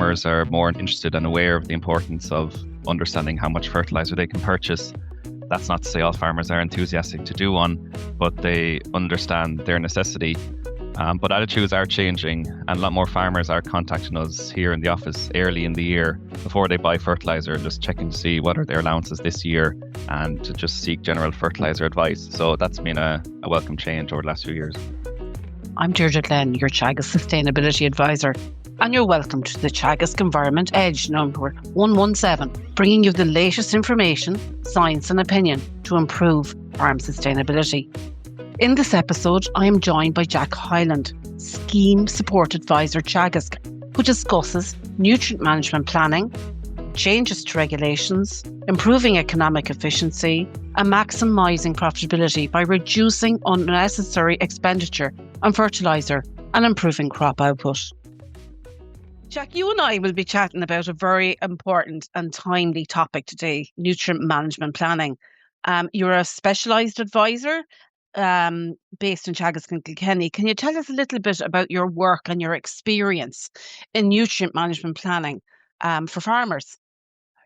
farmers are more interested and aware of the importance of understanding how much fertilizer they can purchase. That's not to say all farmers are enthusiastic to do one, but they understand their necessity. But attitudes are changing, and a lot more farmers are contacting us here in the office early in the year before they buy fertilizer, just checking to see what are their allowances this year and to just seek general fertilizer advice. So that's been a welcome change over the last few years. I'm Deirdre Glenn, your Teagasc Sustainability Advisor, and you're welcome to the Teagasc Environment Edge number 117, bringing you the latest information, science and opinion to improve farm sustainability. In this episode, I am joined by Jack Hyland, Scheme Support Advisor Teagasc, who discusses nutrient management planning, changes to regulations, improving economic efficiency, and maximising profitability by reducing unnecessary expenditure on fertiliser and improving crop output. Jack, you and I will be chatting about a very important and timely topic today, nutrient management planning. You're a specialised advisor based in Teagasc and Kilkenny. Can you tell us a little bit about your work and your experience in nutrient management planning for farmers?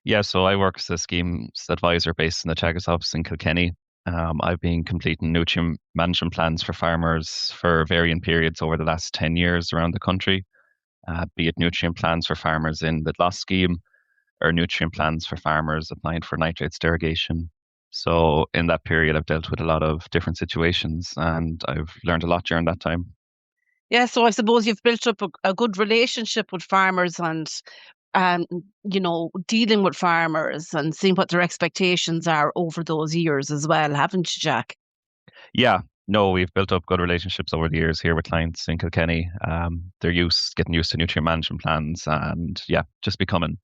Yeah, so I work as a schemes advisor based in the Teagasc office in Kilkenny. I've been completing nutrient management plans for farmers for varying periods over the last 10 years around the country, be it nutrient plans for farmers in the GLOS scheme or nutrient plans for farmers applying for nitrates derogation. So in that period, I've dealt with a lot of different situations and I've learned a lot during that time. Yeah, so I suppose you've built up a good relationship with farmers and dealing with farmers and seeing what their expectations are over those years as well, haven't you, Jack? Yeah, no, we've built up good relationships over the years here with clients in Kilkenny. They're getting used to nutrient management plans and just becoming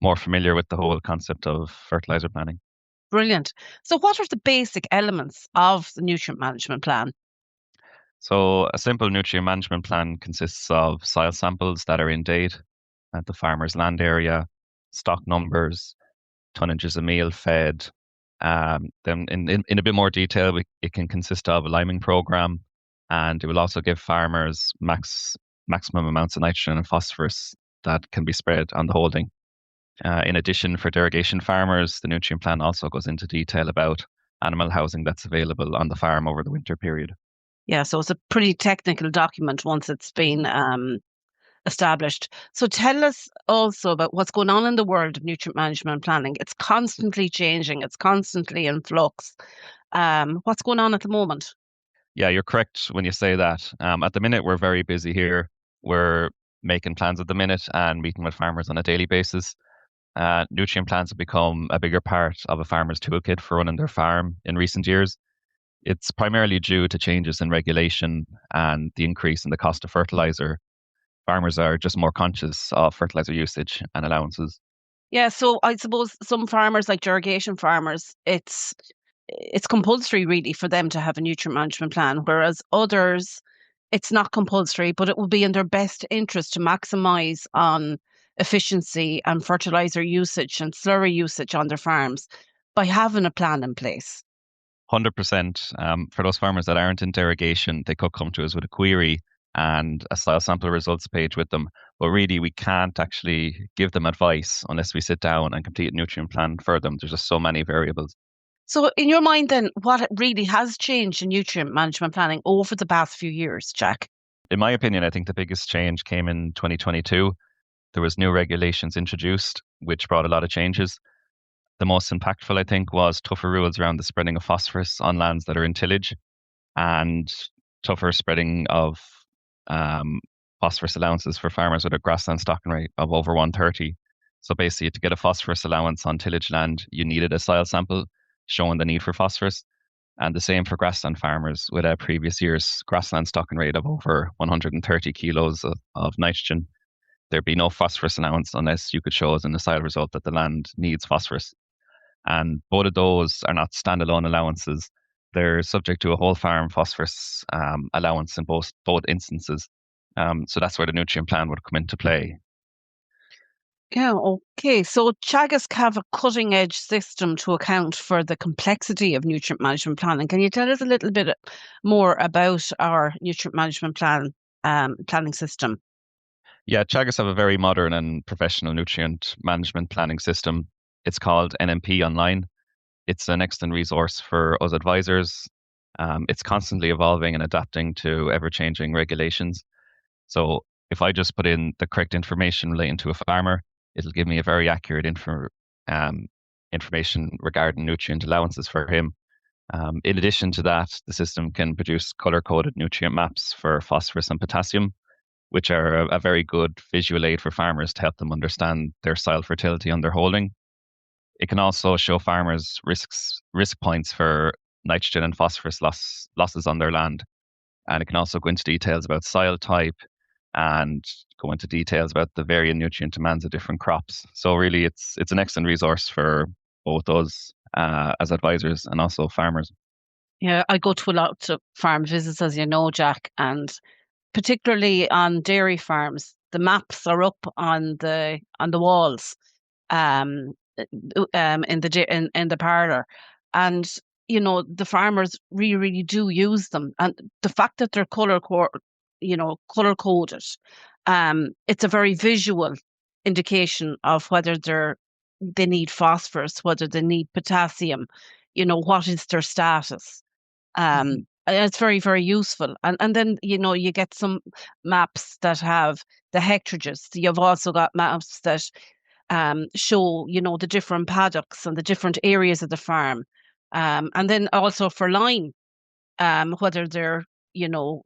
more familiar with the whole concept of fertilizer planning. Brilliant. So what are the basic elements of the nutrient management plan? So a simple nutrient management plan consists of soil samples that are in date at the farmer's land area, stock numbers, tonnages of meal fed. Then in a bit more detail, it can consist of a liming program, and it will also give farmers maximum amounts of nitrogen and phosphorus that can be spread on the holding. In addition, for derogation farmers, the nutrient plan also goes into detail about animal housing that's available on the farm over the winter period. Yeah, so it's a pretty technical document once it's been established. So tell us also about what's going on in the world of nutrient management planning. It's constantly changing. It's constantly in flux. What's going on at the moment? Yeah, you're correct when you say that. At the minute, we're very busy here. We're making plans at the minute and meeting with farmers on a daily basis. Nutrient plans have become a bigger part of a farmer's toolkit for running their farm in recent years. It's primarily due to changes in regulation and the increase in the cost of fertilizer. Farmers are just more conscious of fertilizer usage and allowances. Yeah, so I suppose some farmers, like derogation farmers, it's compulsory really for them to have a nutrient management plan, whereas others, it's not compulsory, but it will be in their best interest to maximise on efficiency and fertilizer usage and slurry usage on their farms by having a plan in place. 100%. For those farmers that aren't in derogation, they could come to us with a query and a soil sample results page with them. But really, we can't actually give them advice unless we sit down and complete a nutrient plan for them. There's just so many variables. So in your mind then, what really has changed in nutrient management planning over the past few years, Jack? In my opinion, I think the biggest change came in 2022. There was new regulations introduced, which brought a lot of changes. The most impactful, I think, was tougher rules around the spreading of phosphorus on lands that are in tillage and tougher spreading of phosphorus allowances for farmers with a grassland stocking rate of over 130. So basically, to get a phosphorus allowance on tillage land, you needed a soil sample showing the need for phosphorus. And the same for grassland farmers with a previous year's grassland stocking rate of over 130 kilos of nitrogen. There'd be no phosphorus allowance unless you could show us in the soil result that the land needs phosphorus. And both of those are not standalone allowances. They're subject to a whole farm phosphorus allowance in both instances. So that's where the nutrient plan would come into play. Yeah, okay. So Teagasc have a cutting edge system to account for the complexity of nutrient management planning. Can you tell us a little bit more about our nutrient management planning system? Yeah, Teagasc have a very modern and professional nutrient management planning system. It's called NMP Online. It's an excellent resource for us advisors. It's constantly evolving and adapting to ever-changing regulations. So if I just put in the correct information relating to a farmer, it'll give me a very accurate um, information regarding nutrient allowances for him. In addition to that, the system can produce color-coded nutrient maps for phosphorus and potassium, which are a very good visual aid for farmers to help them understand their soil fertility on their holding. It can also show farmers risk points for nitrogen and phosphorus losses on their land, and it can also go into details about soil type and go into details about the varying nutrient demands of different crops. So really, it's an excellent resource for both us as advisors and also farmers. Yeah, I go to a lot of farm visits, as you know, Jack, and particularly on dairy farms, the maps are up on the walls, um, in in the parlor, and the farmers really do use them, and the fact that they're color coded, it's a very visual indication of whether they need phosphorus, whether they need potassium, what is their status. And it's very useful. And then you get some maps that have the hectages. You've also got maps that show the different paddocks and the different areas of the farm. And then also for lime, whether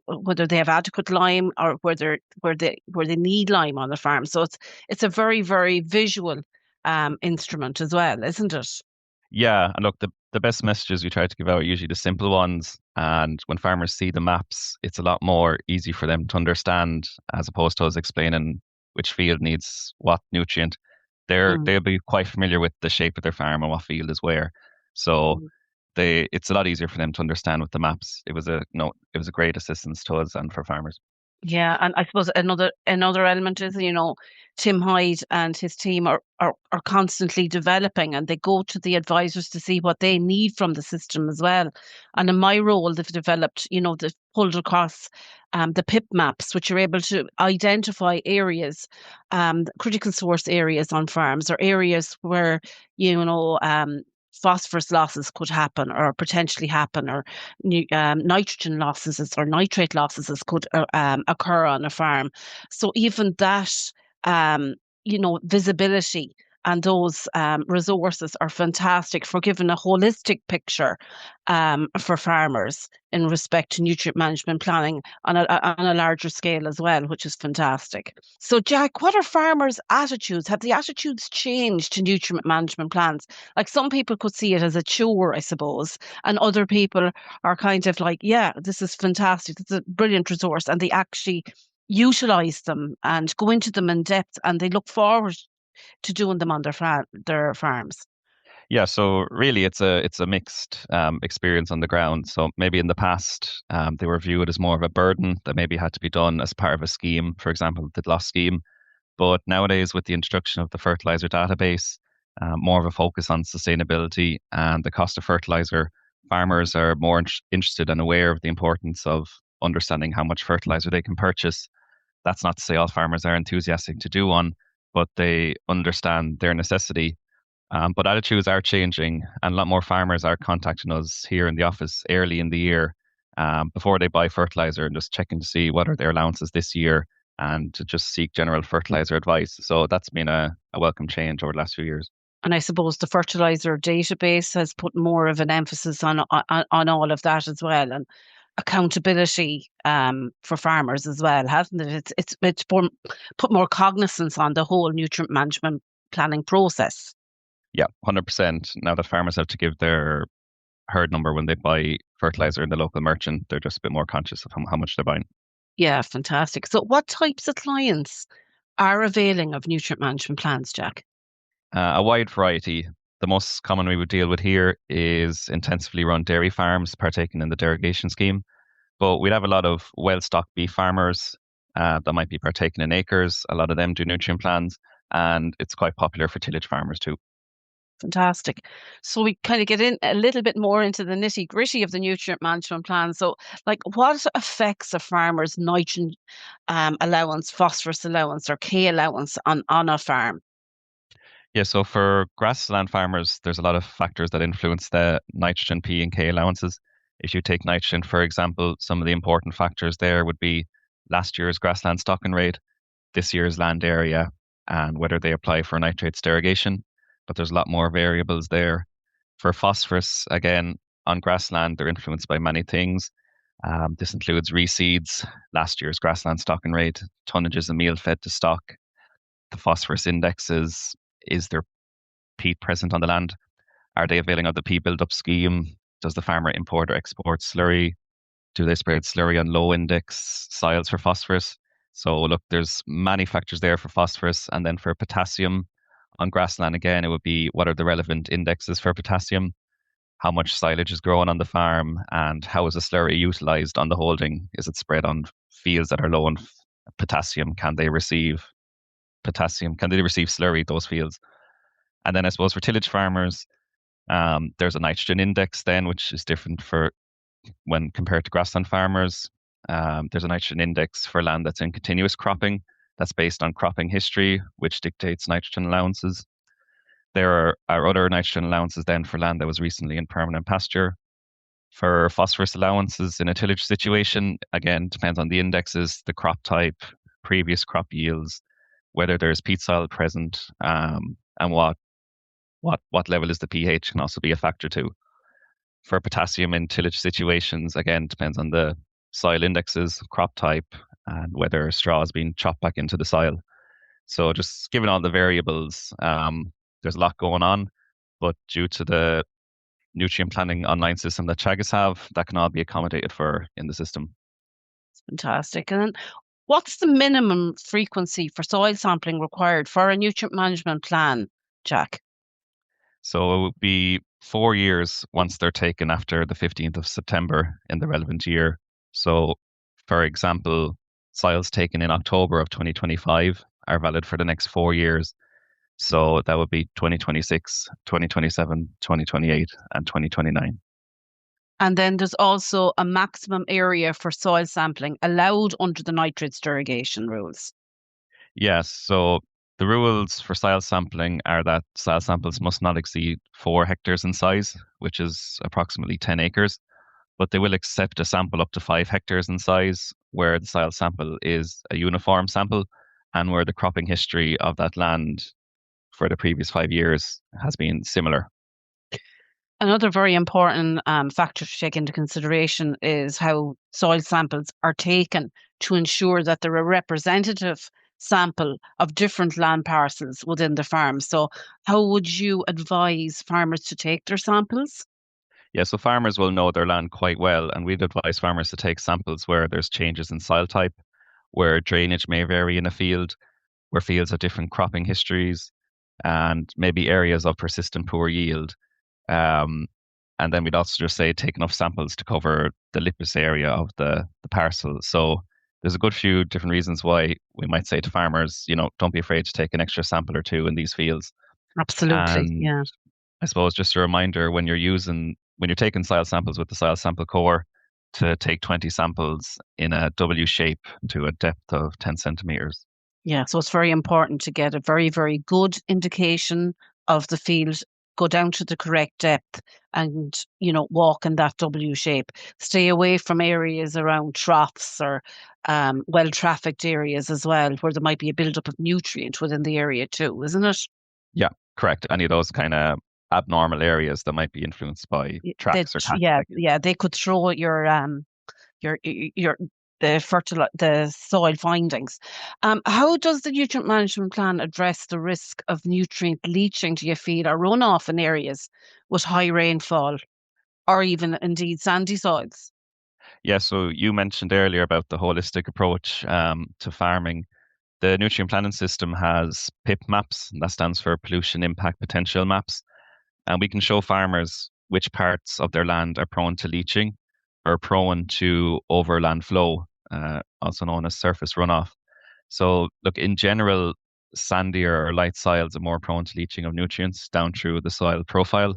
whether they have adequate lime, or where they need lime on the farm. So it's a very visual instrument as well, isn't it? Yeah, and look, the best messages we try to give out are usually the simple ones. And when farmers see the maps, it's a lot more easy for them to understand as opposed to us explaining which field needs what nutrient. Mm. They'll be quite familiar with the shape of their farm and what field is where. So it's a lot easier for them to understand with the maps. It was a no, it was a great assistance to us and for farmers. Yeah, and I suppose another element is, Tim Hyde and his team are constantly developing, and they go to the advisors to see what they need from the system as well. And in my role, they've developed, they've pulled across the PIP maps, which are able to identify areas, critical source areas on farms, or areas where, phosphorus losses could happen or potentially happen, or nitrogen losses or nitrate losses could occur on a farm. So even that, um, visibility and those resources are fantastic for giving a holistic picture for farmers in respect to nutrient management planning on a larger scale as well, which is fantastic. So, Jack, what are farmers' attitudes? Have the attitudes changed to nutrient management plans? Like, some people could see it as a chore, I suppose, and other people are kind of like, yeah, this is fantastic. It's a brilliant resource. And they actually utilize them and go into them in depth, and they look forward to doing them on their farms. Yeah, so really it's a mixed experience on the ground. So maybe in the past they were viewed as more of a burden that maybe had to be done as part of a scheme, for example, the GLOS scheme. But nowadays, with the introduction of the fertilizer database, more of a focus on sustainability and the cost of fertilizer, farmers are more interested and aware of the importance of understanding how much fertilizer they can purchase. That's not to say all farmers are enthusiastic to do one, but they understand their necessity. But attitudes are changing, and a lot more farmers are contacting us here in the office early in the year before they buy fertilizer, and just checking to see what are their allowances this year and to just seek general fertilizer advice. So that's been a welcome change over the last few years. And I suppose the fertilizer database has put more of an emphasis on all of that as well, and accountability for farmers as well, hasn't it? Put more cognizance on the whole nutrient management planning process. Yeah, 100%. Now that farmers have to give their herd number when they buy fertilizer in the local merchant, they're just a bit more conscious of how much they're buying. Yeah, fantastic. So, what types of clients are availing of nutrient management plans, Jack? A wide variety. The most common we would deal with here is intensively run dairy farms partaking in the derogation scheme. But we'd have a lot of well-stocked beef farmers that might be partaking in acres. A lot of them do nutrient plans, and it's quite popular for tillage farmers too. Fantastic. So we kind of get in a little bit more into the nitty gritty of the nutrient management plan. So, like, what affects a farmer's nitrogen allowance, phosphorus allowance, or K allowance on a farm? Yeah, so for grassland farmers, there's a lot of factors that influence the nitrogen, P, and K allowances. If you take nitrogen, for example, some of the important factors there would be last year's grassland stocking rate, this year's land area, and whether they apply for nitrates derogation. But there's a lot more variables there. For phosphorus, again, on grassland, they're influenced by many things. This includes reseeds, last year's grassland stocking rate, tonnages of meal fed to stock, the phosphorus indexes, is there peat present on the land? Are they availing of the peat build-up scheme? Does the farmer import or export slurry? Do they spread slurry on low index soils for phosphorus? So look, there's many factors there for phosphorus, and then for potassium on grassland again, it would be what are the relevant indexes for potassium? How much silage is grown on the farm, and how is the slurry utilized on the holding? Is it spread on fields that are low in potassium? Can they receive potassium? Can they receive slurry those fields? And then I suppose for tillage farmers, there's a nitrogen index then, which is different for when compared to grassland farmers. There's a nitrogen index for land that's in continuous cropping. That's based on cropping history, which dictates nitrogen allowances. There are other nitrogen allowances then for land that was recently in permanent pasture. For phosphorus allowances in a tillage situation, again, depends on the indexes, the crop type, previous crop yields, whether there's peat soil present, and what level is the pH can also be a factor too. For potassium in tillage situations, again, depends on the soil indexes, crop type, and whether straw is being chopped back into the soil. So just given all the variables, there's a lot going on, but due to the nutrient planning online system that Teagasc have, that can all be accommodated for in the system. Fantastic. And then what's the minimum frequency for soil sampling required for a nutrient management plan, Jack? So it would be 4 years once they're taken after the 15th of September in the relevant year. So, for example, soils taken in October of 2025 are valid for the next 4 years. So that would be 2026, 2027, 2028, and 2029. And then there's also a maximum area for soil sampling allowed under the nitrates derogation rules. Yes, so the rules for soil sampling are that soil samples must not exceed 4 hectares in size, which is approximately 10 acres, but they will accept a sample up to 5 hectares in size where the soil sample is a uniform sample and where the cropping history of that land for the previous 5 years has been similar. Another very important factor to take into consideration is how soil samples are taken to ensure that they're a representative sample of different land parcels within the farm. So, how would you advise farmers to take their samples? Yeah, so farmers will know their land quite well, and we'd advise farmers to take samples where there's changes in soil type, where drainage may vary in a field, where fields have different cropping histories, and maybe areas of persistent poor yield. Um, and then we'd also just say take enough samples to cover the lippus area of the parcel. So there's a good few different reasons why we might say to farmers, don't be afraid to take an extra sample or two in these fields. Absolutely, And yeah. I suppose just a reminder when you're taking soil samples with the soil sample core to take 20 samples in a W shape to a depth of 10 centimeters. Yeah, so it's very important to get a very, very good indication of the field, go down to the correct depth and, walk in that W shape. Stay away from areas around troughs or well-trafficked areas as well, where there might be a buildup of nutrient within the area too, isn't it? Yeah, correct. Any of those kind of abnormal areas that might be influenced by tracks or cattle. Yeah, they could throw your the soil findings. How does the nutrient management plan address the risk of nutrient leaching, do you feel, or runoff in areas with high rainfall or even indeed sandy soils? Yeah, so you mentioned earlier about the holistic approach to farming. The nutrient planning system has PIP maps, and that stands for pollution impact potential maps. And we can show farmers which parts of their land are prone to leaching or prone to overland flow, also known as surface runoff. So, look, in general, sandier or light soils are more prone to leaching of nutrients down through the soil profile,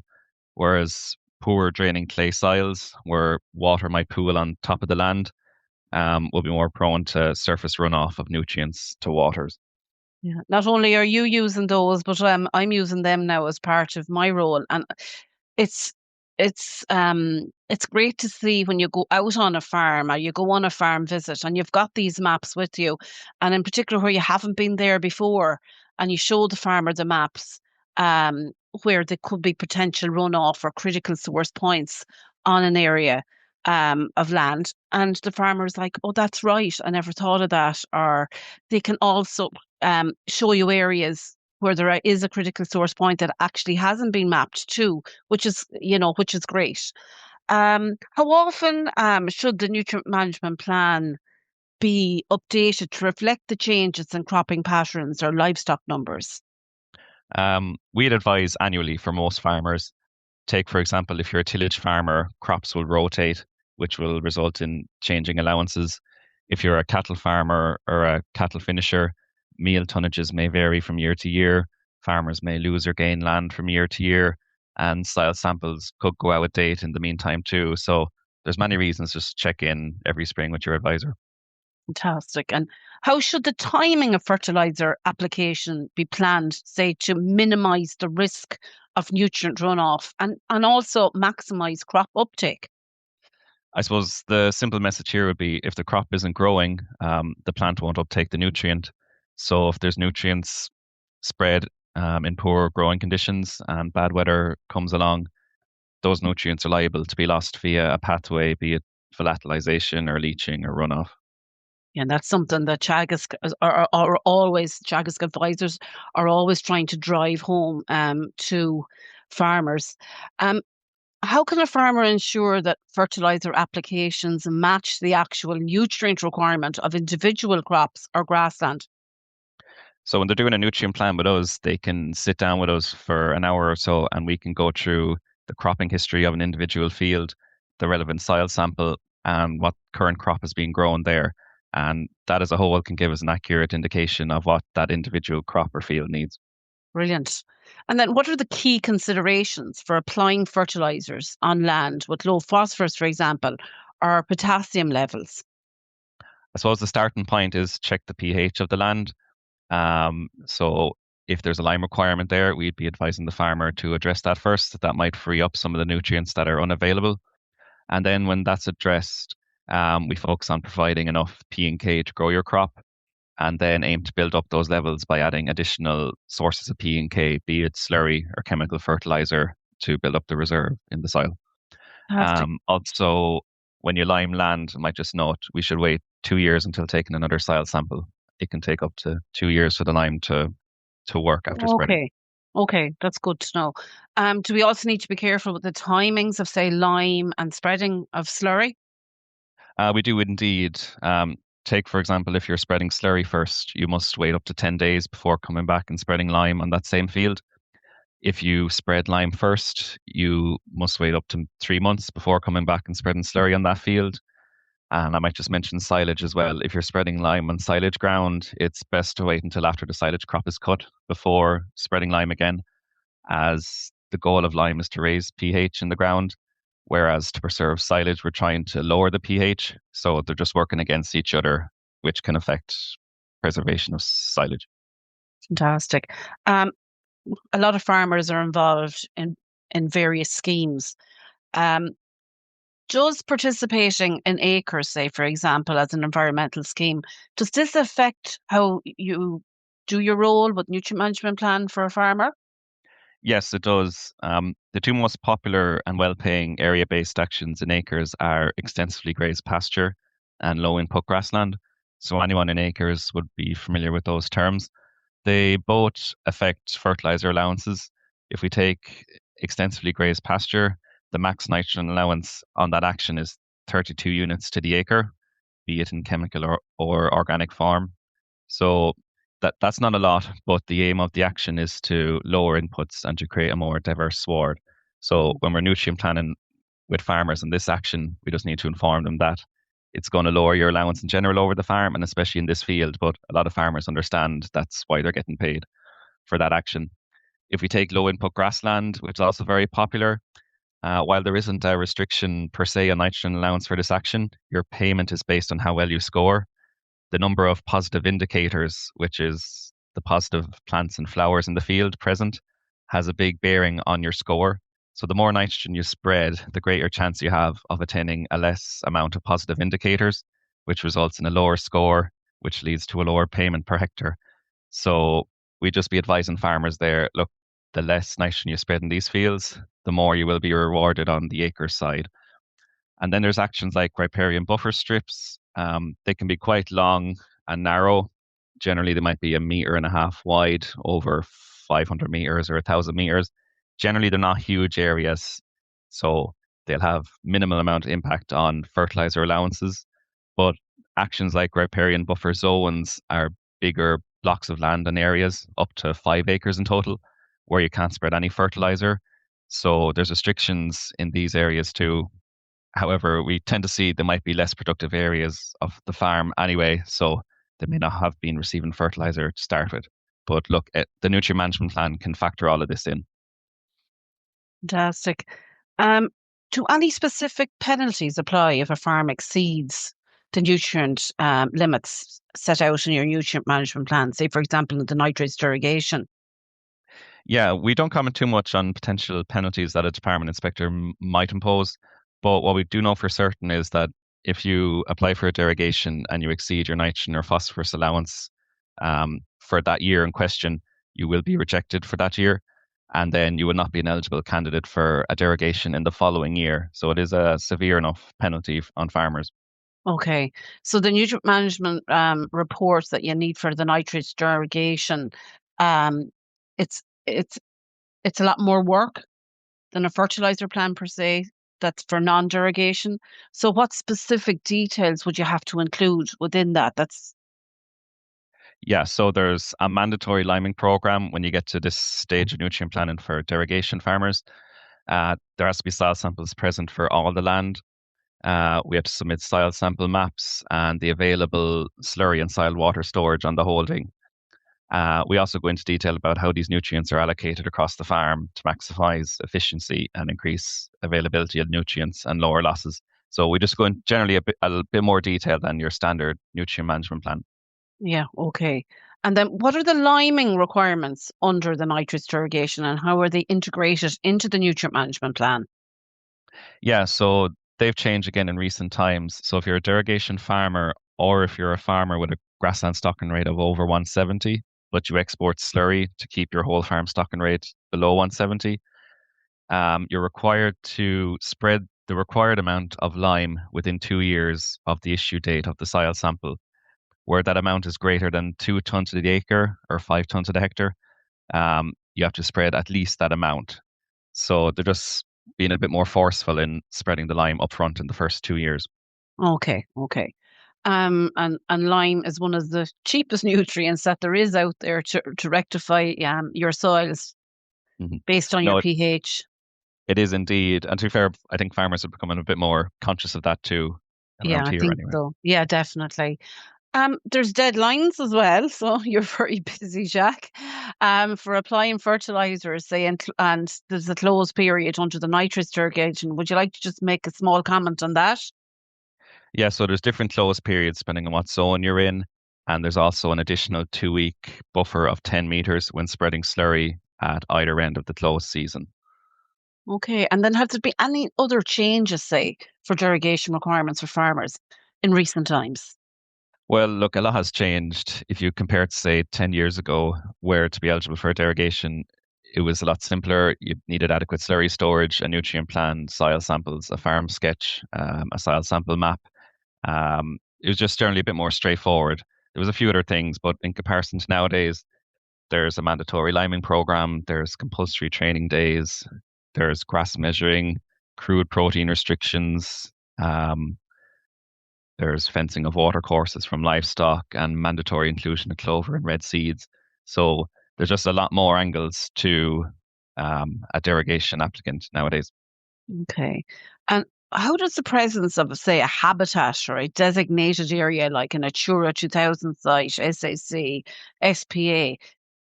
whereas poor draining clay soils, where water might pool on top of the land, will be more prone to surface runoff of nutrients to waters. Yeah. Not only are you using those, but I'm using them now as part of my role, and it's it's great to see when you go out on a farm or you go on a farm visit and you've got these maps with you, and in particular where you haven't been there before, and you show the farmer the maps, um, where there could be potential runoff or critical source points on an area of land, and the farmer's like, "Oh, that's right, I never thought of that," or they can also show you areas where is a critical source point that actually hasn't been mapped too, which is great. How often should the nutrient management plan be updated to reflect the changes in cropping patterns or livestock numbers? We'd advise annually for most farmers. Take, for example, if you're a tillage farmer, crops will rotate, which will result in changing allowances. If you're a cattle farmer or a cattle finisher, meal tonnages may vary from year to year. Farmers may lose or gain land from year to year, and soil samples could go out of date in the meantime too. So there's many reasons just check in every spring with your advisor. Fantastic. And how should the timing of fertilizer application be planned, say, to minimize the risk of nutrient runoff and also maximize crop uptake? I suppose the simple message here would be if the crop isn't growing, the plant won't uptake the nutrient. So if there's nutrients spread in poor growing conditions and bad weather comes along, those nutrients are liable to be lost via a pathway, be it volatilization or leaching or runoff. And that's something that are always Teagasc advisors are always trying to drive home to farmers. Um, how can a farmer ensure that fertilizer applications match the actual nutrient requirement of individual crops or grassland? So when they're doing a nutrient plan with us, they can sit down with us for an hour or so and we can go through the cropping history of an individual field, the relevant soil sample, and what current crop is being grown there. And that as a whole can give us an accurate indication of what that individual crop or field needs. Brilliant. And then what are the key considerations for applying fertilizers on land with low phosphorus, for example, or potassium levels? I suppose the starting point is check the pH of the land. So if there's a lime requirement there, we'd be advising the farmer to address that first. That might free up some of the nutrients that are unavailable. And then when that's addressed, we focus on providing enough P and K to grow your crop, and then aim to build up those levels by adding additional sources of P and K, be it slurry or chemical fertilizer, to build up the reserve in the soil. Fantastic. Also, when you lime land, I might just note we should wait 2 years until taking another soil sample. It can take up to 2 years for the lime to work after spreading. Okay. Okay, that's good to know. Do we also need to be careful with the timings of, say, lime and spreading of slurry? We do indeed. Take, for example, if you're spreading slurry first, you must wait up to 10 days before coming back and spreading lime on that same field. If you spread lime first, you must wait up to 3 months before coming back and spreading slurry on that field. And I might just mention silage as well. If you're spreading lime on silage ground, it's best to wait until after the silage crop is cut before spreading lime again, as the goal of lime is to raise pH in the ground, whereas to preserve silage, we're trying to lower the pH. So they're just working against each other, which can affect preservation of silage. Fantastic. Um, a lot of farmers are involved in various schemes. Um, does participating in acres, say, for example, as an environmental scheme, does this affect how you do your role with nutrient management plan for a farmer? Yes, it does. The two most popular and well-paying area-based actions in acres are extensively grazed pasture and low-input grassland. So anyone in acres would be familiar with those terms. They both affect fertilizer allowances. If we take extensively grazed pasture, the max nitrogen allowance on that action is 32 units to the acre, be it in chemical or organic form. So that's not a lot, but the aim of the action is to lower inputs and to create a more diverse sward. So when we're nutrient planning with farmers in this action, we just need to inform them that it's going to lower your allowance in general over the farm, and especially in this field. But a lot of farmers understand that's why they're getting paid for that action. If we take low input grassland, which is also very popular, while there isn't a restriction per se on nitrogen allowance for this action, your payment is based on how well you score. The number of positive indicators, which is the positive plants and flowers in the field present, has a big bearing on your score. So the more nitrogen you spread, the greater chance you have of attaining a less amount of positive indicators, which results in a lower score, which leads to a lower payment per hectare. So we just be advising farmers there, look, the less nitrogen you spread in these fields, the more you will be rewarded on the acre side. And then there's actions like riparian buffer strips. They can be quite long and narrow. Generally, they might be 1.5 meters wide over 500 meters or 1,000 meters. Generally, they're not huge areas, so they'll have minimal amount of impact on fertilizer allowances. But actions like riparian buffer zones are bigger blocks of land and areas, up to 5 acres in total, where you can't spread any fertilizer. So there's restrictions in these areas too. However, we tend to see there might be less productive areas of the farm anyway, so they may not have been receiving fertilizer to start with. But look, the nutrient management plan can factor all of this in. Fantastic. Um, do any specific penalties apply if a farm exceeds the nutrient limits set out in your nutrient management plan? Say, for example, the nitrates irrigation. Yeah, we don't comment too much on potential penalties that a department inspector might impose, but what we do know for certain is that if you apply for a derogation and you exceed your nitrogen or phosphorus allowance for that year in question, you will be rejected for that year, and then you will not be an eligible candidate for a derogation in the following year. So it is a severe enough penalty on farmers. Okay, so the nutrient management reports that you need for the nitrates derogation, um, it's it's a lot more work than a fertilizer plan per se. That's for non-derogation. So, what specific details would you have to include within that? That's Yeah, so there's a mandatory liming program when you get to this stage of nutrient planning for derogation farmers. There has to be soil samples present for all the land. We have to submit soil sample maps and the available slurry and soil water storage on the holding. We also go into detail about how these nutrients are allocated across the farm to maximize efficiency and increase availability of nutrients and lower losses. So we just go in generally a bit more detail than your standard nutrient management plan. yeah, okay. And then, what are the liming requirements under the nitrates derogation, and how are they integrated into the nutrient management plan? Yeah, so they've changed again in recent times. So if you're a derogation farmer or if you're a farmer with a grassland stocking rate of over 170, but you export slurry to keep your whole farm stocking rate below 170, you're required to spread the required amount of lime within 2 years of the issue date of the soil sample. Where that amount is greater than 2 tons to the acre or 5 tons to the hectare, you have to spread at least that amount. So they're just being a bit more forceful in spreading the lime upfront in the first 2 years. Okay, okay. And lime is one of the cheapest nutrients that there is out there to rectify your soils Mhm. based on your No, pH. it is indeed. And to be fair, I think farmers are becoming a bit more conscious of that too, Yeah, around I here think anyway. so. Yeah, definitely. There's deadlines as well, so you're very busy, Jack. For applying fertilizers, say, and there's a close period under the nitrate irrigation. Would you like to just make a small comment on that? Yeah, so there's different close periods depending on what zone you're in. And there's also an additional 2 week buffer of 10 meters when spreading slurry at either end of the close season. Okay, and then have there been any other changes, say, for irrigation requirements for farmers in recent times? Well, look, a lot has changed. If you compare it to, say, 10 years ago, where to be eligible for derogation, it was a lot simpler. You needed adequate slurry storage, a nutrient plan, soil samples, a farm sketch, a soil sample map. It was just generally a bit more straightforward. There was a few other things, but in comparison to nowadays, there's a mandatory liming program, there's compulsory training days, there's grass measuring, crude protein restrictions, um, there's fencing of water courses from livestock and mandatory inclusion of clover and red seeds. So there's just a lot more angles to a derogation applicant nowadays. Okay. And how does the presence of, say, a habitat or a designated area like a Natura 2000 site, SAC, SPA,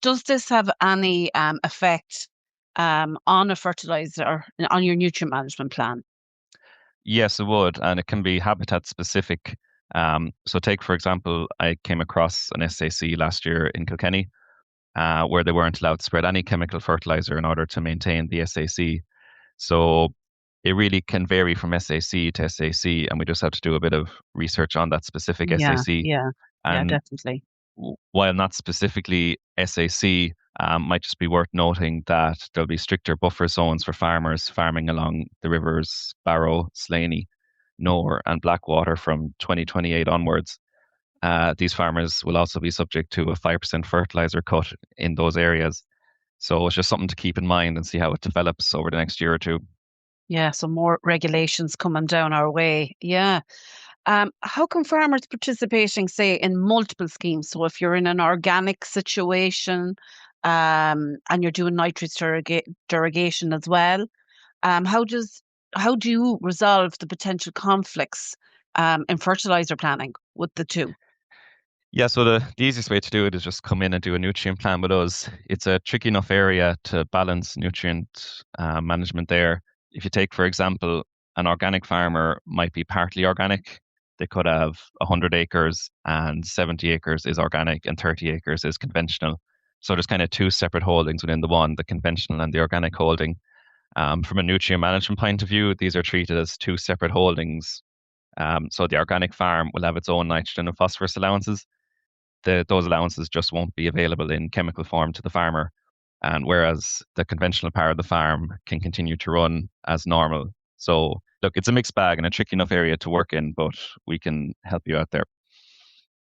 does this have any effect on a fertilizer, on your nutrient management plan? Yes, it would, and it can be habitat specific. So take, for example, I came across an SAC last year in Kilkenny, where they weren't allowed to spread any chemical fertilizer in order to maintain the SAC. So it really can vary from SAC to SAC, and we just have to do a bit of research on that specific Yeah, SAC. yeah, yeah, And definitely. while not specifically SAC, might just be worth noting that there'll be stricter buffer zones for farmers farming along the rivers Barrow, Slaney, Nore, and Blackwater from 2028 onwards. These farmers will also be subject to a 5% fertilizer cut in those areas. So it's just something to keep in mind and see how it develops over the next year or two. Yeah, so more regulations coming down our way. Yeah. How can farmers participating, say, in multiple schemes? So if you're in an organic situation, and you're doing nitrate derogation as well, um, how does how do you resolve the potential conflicts in fertilizer planning with the two? Yeah, so the easiest way to do it is just come in and do a nutrient plan with us. It's a tricky enough area to balance nutrient management there. If you take, for example, an organic farmer might be partly organic. They could have 100 acres and 70 acres is organic and 30 acres is conventional. So there's kind of two separate holdings within the one, the conventional and the organic holding. From a nutrient management point of view, these are treated as two separate holdings. So the organic farm will have its own nitrogen and phosphorus allowances. Those allowances just won't be available in chemical form to the farmer. And whereas the conventional part of the farm can continue to run as normal. So look, it's a mixed bag and a tricky enough area to work in, but we can help you out there.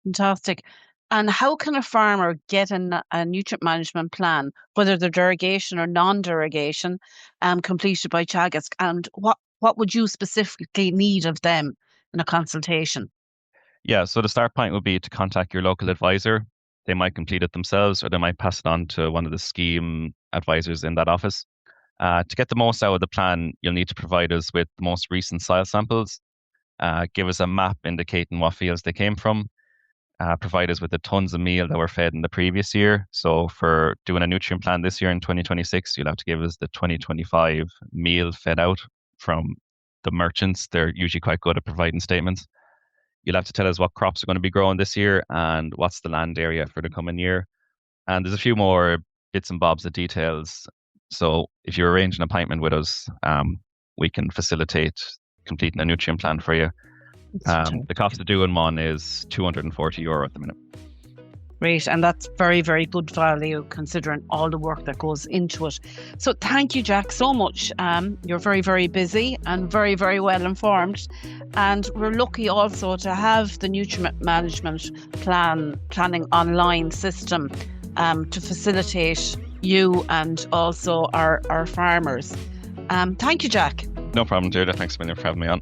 Fantastic. And how can a farmer get a nutrient management plan, whether they're derogation or non-derogation, completed by Teagasc? And what would you specifically need of them in a consultation? Yeah, so the start point would be to contact your local advisor. They might complete it themselves or they might pass it on to one of the scheme advisors in that office. To get the most out of the plan, you'll need to provide us with the most recent soil samples, give us a map indicating what fields they came from, provide us with the tons of meal that were fed in the previous year. So for doing a nutrient plan this year in 2026, you'll have to give us the 2025 meal fed out from the merchants. They're usually quite good at providing statements. You'll have to tell us what crops are going to be growing this year and what's the land area for the coming year. And there's a few more bits and bobs of details. So if you arrange an appointment with us, we can facilitate completing a nutrient plan for you. That's The cost of doing one is €240 at the minute. great. And that's very, very good value considering all the work that goes into it. So thank you, Jack, so much. You're very, very busy and very, very well informed. And we're lucky also to have the nutrient management planning online system to facilitate you and also our farmers. Thank you, Jack. No problem, Deirdre. Thanks a million for having me on.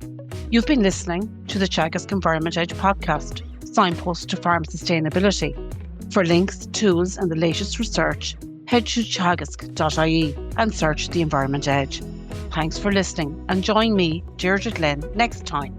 You've been listening to the Teagasc Environment Edge podcast, signpost to farm sustainability. For links, tools, and the latest research, head to teagasc.ie and search the Environment Edge. Thanks for listening, and join me, Deirdre Glenn, next time.